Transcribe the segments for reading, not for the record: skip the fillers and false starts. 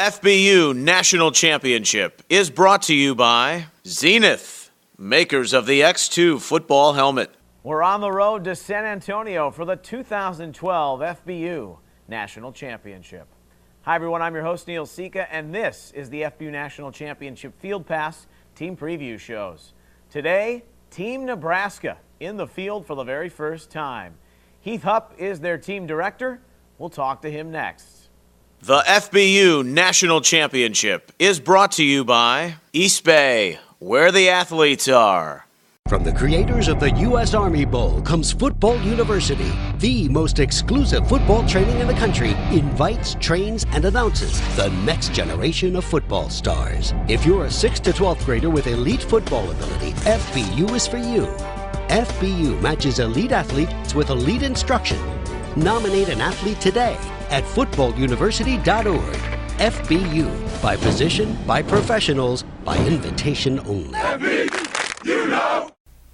FBU National Championship is brought to you by Zenith, makers of the X2 football helmet. We're on the road to San Antonio for the 2012 FBU National Championship. Hi everyone, I'm your host Neil Sika, and this is the FBU National Championship Field Pass Team Preview Shows. Today, Team Nebraska in the field for the very first time. Heath Hupp is their team director. We'll talk to him next. The FBU National Championship is brought to you by East Bay, where the athletes are. From the creators of the U.S. Army Bowl comes Football University, the most exclusive football training in the country, invites, trains, and announces the next generation of football stars. If you're a 6th to 12th grader with elite football ability, FBU is for you. FBU matches elite athletes with elite instruction. Nominate an athlete today at footballuniversity.org. FBU, by position, by professionals, by invitation only.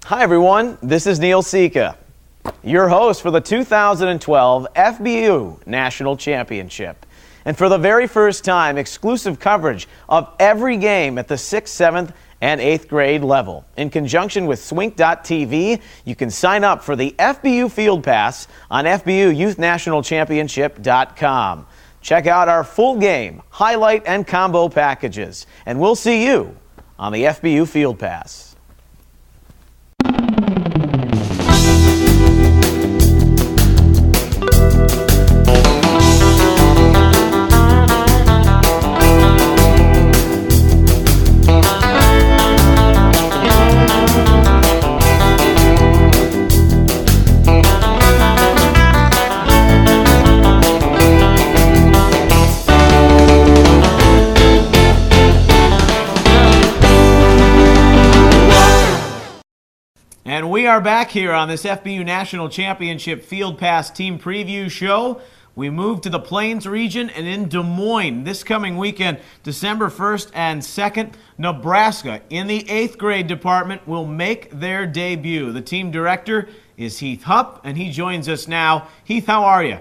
Hi everyone, this is Neil Sika, your host for the 2012 FBU National Championship. And for the very first time, exclusive coverage of every game at the 6th, 7th, and 8th grade level. In conjunction with Swink.tv, you can sign up for the FBU Field Pass on FBUYouthNationalChampionship.com. Check out our full game, highlight, and combo packages. And we'll see you on the FBU Field Pass. And we are back here on this FBU National Championship Field Pass Team Preview Show. We move to the Plains region and in Des Moines this coming weekend, December 1st and 2nd, Nebraska in the 8th grade department will make their debut. The team director is Heath Hupp, and he joins us now. Heath, how are you?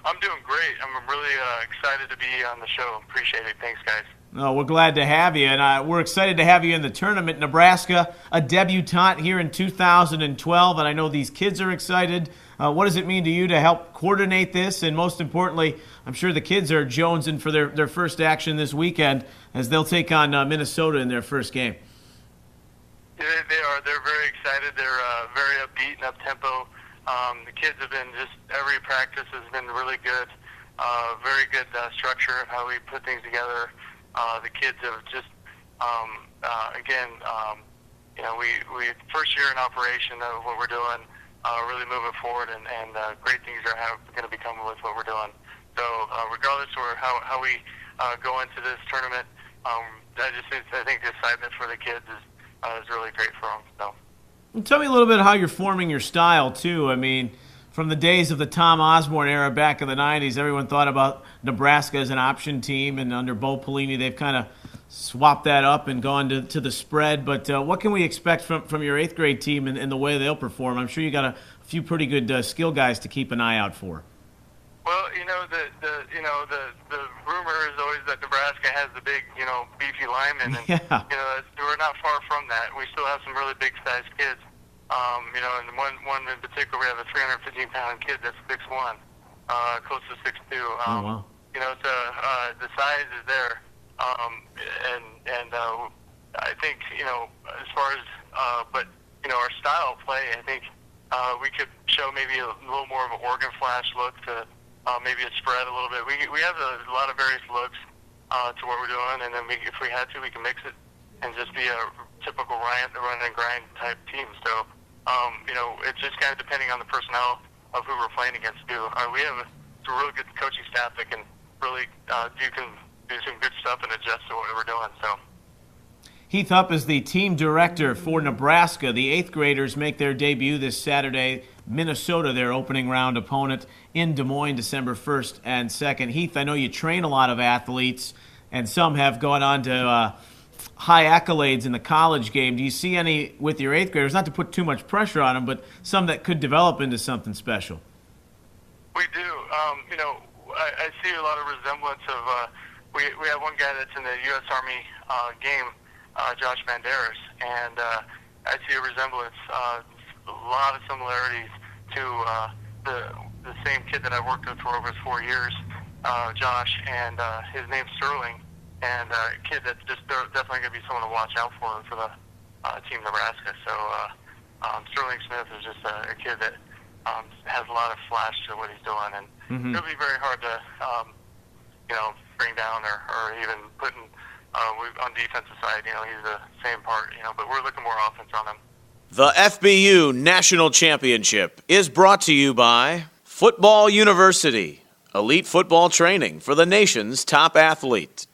I'm doing great. I'm really excited to be on the show. Appreciate it. Thanks, guys. Oh, we're glad to have you, and we're excited to have you in the tournament. Nebraska, a debutante here in 2012, and I know these kids are excited. What does it mean to you to help coordinate this? And most importantly, I'm sure the kids are jonesing for their first action this weekend as they'll take on Minnesota in their first game. Yeah, they are. They're very excited. They're very upbeat and up-tempo. The kids have been every practice has been really good. Very good structure of how we put things together. The kids have we first year in operation of what we're doing, really moving forward, and great things are going to be coming with what we're doing. So regardless of how we go into this tournament, I think the excitement for the kids is really great for them. So. Tell me a little bit how you're forming your style too. I mean, from the days of the Tom Osborne era back in the 90s, everyone thought about Nebraska as an option team, and under Bo Pelini, they've kind of swapped that up and gone to the spread. But what can we expect from your 8th grade team and the way they'll perform? I'm sure you got a few pretty good skill guys to keep an eye out for. Well, the rumor is always that Nebraska has the big, beefy linemen, and we're not far from that. We still have some really big-sized kids. And one in particular, we have a 315-pound kid that's 6'1", close to 6'2". Wow. The size is there, and I think as far as our style of play, I think we could show maybe a little more of an Oregon Flash look to maybe a spread a little bit. We have a lot of various looks to what we're doing, and then if we had to, we can mix it and just be a typical run and grind type team. So. It's just kind of depending on the personnel of who we're playing against too. We have a really good coaching staff that can really do some good stuff and adjust to what we're doing. So. Heath Hupp is the team director for Nebraska. The 8th graders make their debut this Saturday. Minnesota, their opening round opponent in Des Moines, December 1st and 2nd. Heath, I know you train a lot of athletes, and some have gone on to high accolades in the college game. Do you see any with your 8th graders, not to put too much pressure on them, but some that could develop into something special? We do. I see a lot of resemblance of we have one guy that's in the U.S. Army game, Josh Banderas, and I see a resemblance, a lot of similarities to the same kid that I've worked with for over 4 years, Josh, and his name's Sterling, and a kid that's just definitely going to be someone to watch out for the Team Nebraska. So Sterling Smith is just a kid that has a lot of flash to what he's doing, and it'll be very hard to bring down or even put in on defensive side. He's the same part, but we're looking more offense on him. The FBU National Championship is brought to you by Football University, elite football training for the nation's top athlete.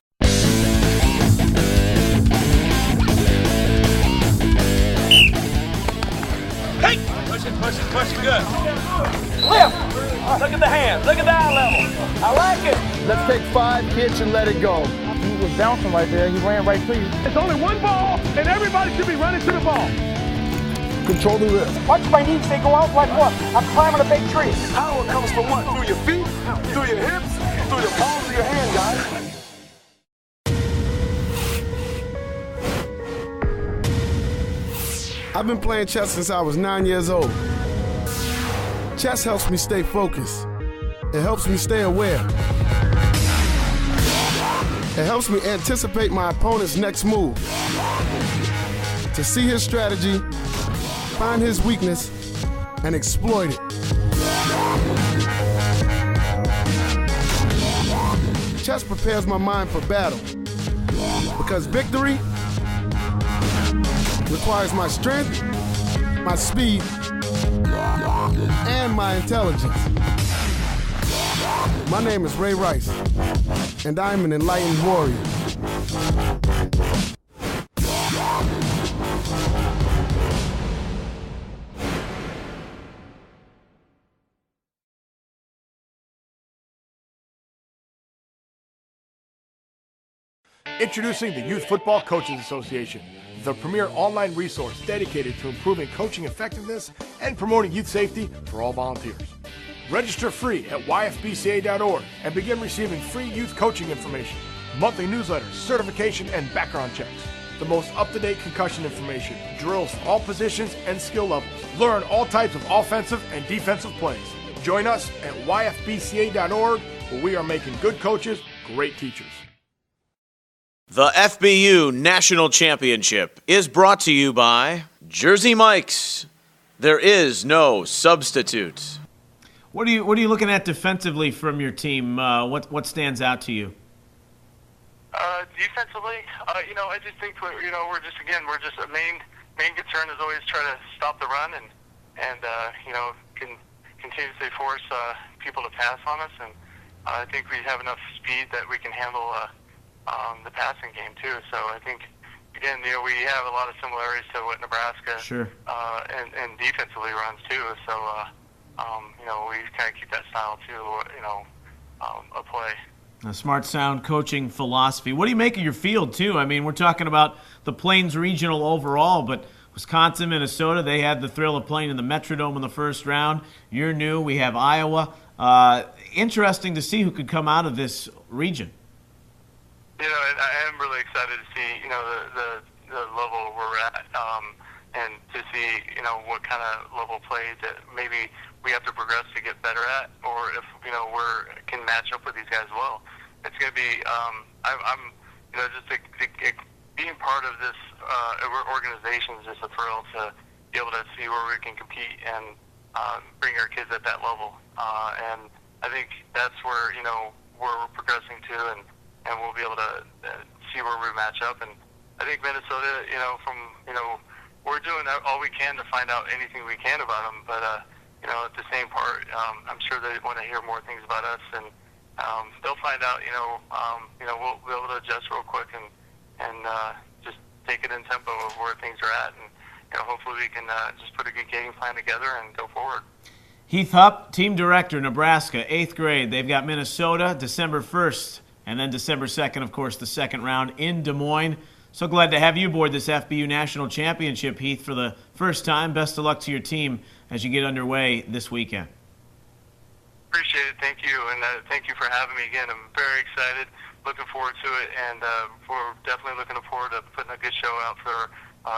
Hey! Push it, good. Lift! Look at the hands, look at the eye level. I like it. Let's take 5 kicks and let it go. He was bouncing right there. He ran right to you. It's only one ball, and everybody should be running to the ball. Control the wrist. Watch my knees. They go out like what? I'm climbing a big tree. Power comes from what? Through your feet, through your hips, through the palms of your hand, guys. I've been playing chess since I was 9 years old. Chess helps me stay focused. It helps me stay aware. It helps me anticipate my opponent's next move. To see his strategy, find his weakness, and exploit it. Chess prepares my mind for battle. Because victory requires my strength, my speed, and my intelligence. My name is Ray Rice, and I'm an enlightened warrior. Introducing the Youth Football Coaches Association, the premier online resource dedicated to improving coaching effectiveness and promoting youth safety for all volunteers. Register free at yfbca.org and begin receiving free youth coaching information, monthly newsletters, certification, and background checks. The most up-to-date concussion information, drills for all positions and skill levels. Learn all types of offensive and defensive plays. Join us at yfbca.org, where we are making good coaches great teachers. The FBU National Championship is brought to you by Jersey Mike's. There is no substitute. What are you looking at defensively from your team? What stands out to you? Defensively, I just think we're just a main concern is always try to stop the run and can continuously force people to pass on us, and I think we have enough speed that we can handle the passing game too. So I think again, we have a lot of similarities to what Nebraska and defensively runs too. So we kind of keep that style too. A play. A smart, sound coaching philosophy. What do you make of your field, too? I mean, we're talking about the Plains Regional overall, but Wisconsin, Minnesota, they had the thrill of playing in the Metrodome in the first round. You're new. We have Iowa. Interesting to see who could come out of this region. I am really excited to see, the level we're at, and to see, what kind of level play that maybe we have to progress to get better at, or if, we can match up with these guys well. It's going to be, being part of this organization is just a thrill to be able to see where we can compete and bring our kids at that level. And I think that's where, where we're progressing to, and we'll be able to see where we match up. And I think Minnesota, we're doing all we can to find out anything we can about them, but at the same part, I'm sure they want to hear more things about us, and they'll find out. We'll be able to adjust real quick and just take it in tempo of where things are at, and hopefully we can just put a good game plan together and go forward. Heath Hupp, team director, Nebraska, 8th grade. They've got Minnesota December 1st, and then December 2nd, of course, the second round in Des Moines. So glad to have you aboard this FBU National Championship, Heath, for the first time. Best of luck to your team as you get underway this weekend. Appreciate it. Thank you. And thank you for having me again. I'm very excited. looking forward to it, and we're definitely looking forward to putting a good show out for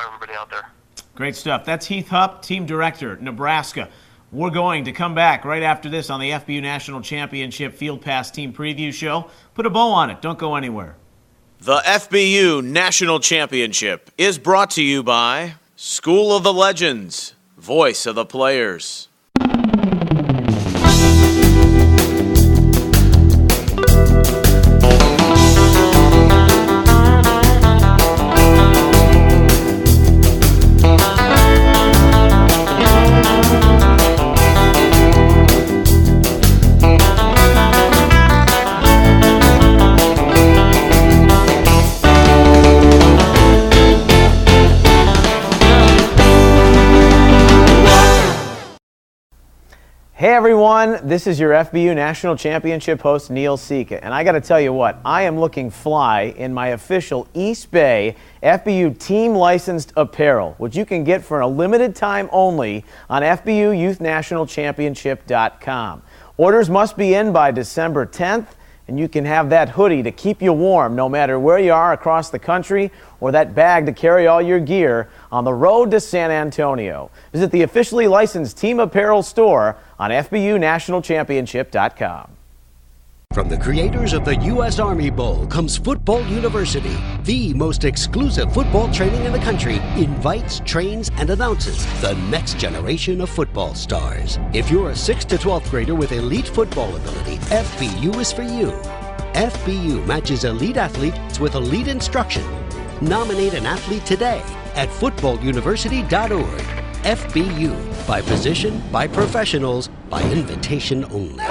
everybody out there. Great stuff. That's Heath Hupp, Team Director, Nebraska. We're going to come back right after this on the FBU National Championship Field Pass Team Preview Show. Put a bow on it. Don't go anywhere. The FBU National Championship is brought to you by School of the Legends, voice of the players. Hey everyone, this is your FBU National Championship host Neil Sika, and I got to tell you what, I am looking fly in my official East Bay FBU team licensed apparel, which you can get for a limited time only on FBUYouthNationalChampionship.com. Orders must be in by December 10th, and you can have that hoodie to keep you warm no matter where you are across the country, or that bag to carry all your gear on the road to San Antonio. Visit the officially licensed team apparel store on FBUNationalChampionship.com. From the creators of the U.S. Army Bowl comes Football University, the most exclusive football training in the country, invites, trains, and announces the next generation of football stars. If you're a 6th to 12th grader with elite football ability, FBU is for you. FBU matches elite athletes with elite instruction. Nominate an athlete today at footballuniversity.org. FBU, by position, by professionals, by invitation only.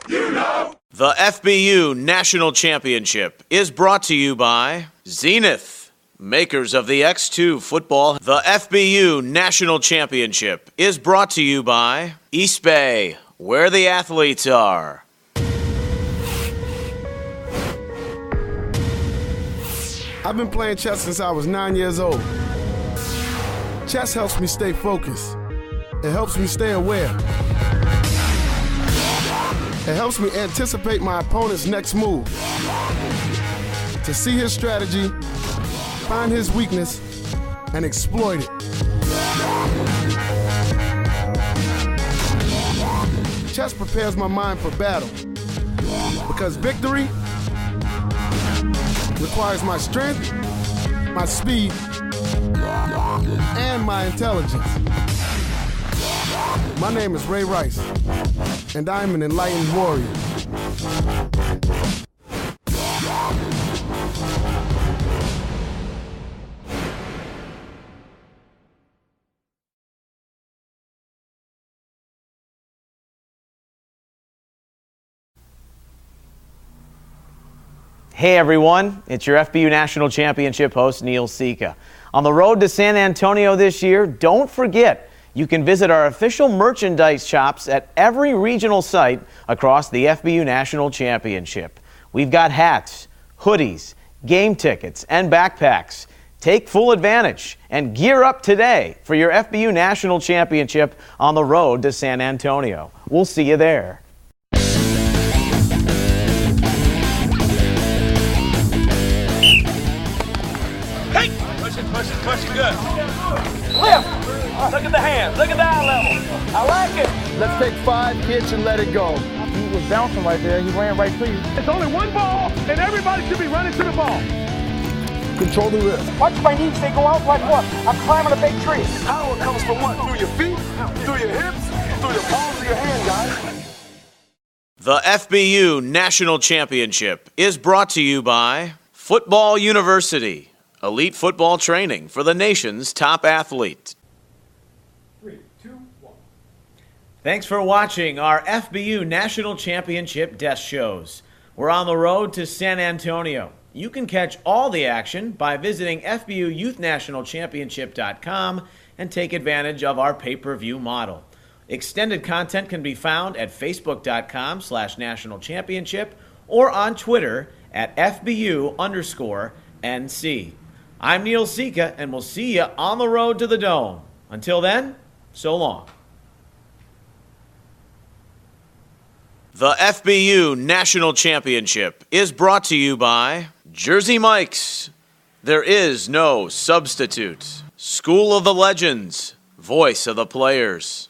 You know. The FBU National Championship is brought to you by Zenith, makers of the X2 football. The FBU National Championship is brought to you by East Bay, where the athletes are. I've been playing chess since I was 9 years old. Chess helps me stay focused. It helps me stay aware. It helps me anticipate my opponent's next move. To see his strategy, find his weakness, and exploit it. Chess prepares my mind for battle. Because victory requires my strength, my speed, and my intelligence. My name is Ray Rice, and I'm an enlightened warrior. Hey everyone, it's your FBU National Championship host Neil Sika. On the road to San Antonio this year, don't forget, you can visit our official merchandise shops at every regional site across the FBU National Championship. We've got hats, hoodies, game tickets, and backpacks. Take full advantage and gear up today for your FBU National Championship on the road to San Antonio. We'll see you there. Push it good. Lift. Look at the hands. Look at the eye level. I like it. Let's take 5 kicks and let it go. He was bouncing right there. He ran right to you. It's only one ball, and everybody should be running to the ball. Control the wrist. Watch my knees. They go out like what? I'm climbing a big tree. Power comes from what? Through your feet, through your hips, through the palms of your hand, guys. The FBU National Championship is brought to you by Football University, elite football training for the nation's top athletes. 3, 2, 1. Thanks for watching our FBU National Championship desk shows. We're on the road to San Antonio. You can catch all the action by visiting FBUYouthNationalChampionship.com and take advantage of our pay-per-view model. Extended content can be found at Facebook.com/National Championship or on Twitter at FBU_NC. I'm Neil Sika, and we'll see you on the road to the Dome. Until then, so long. The FBU National Championship is brought to you by Jersey Mike's. There is no substitute. School of the Legends, voice of the players.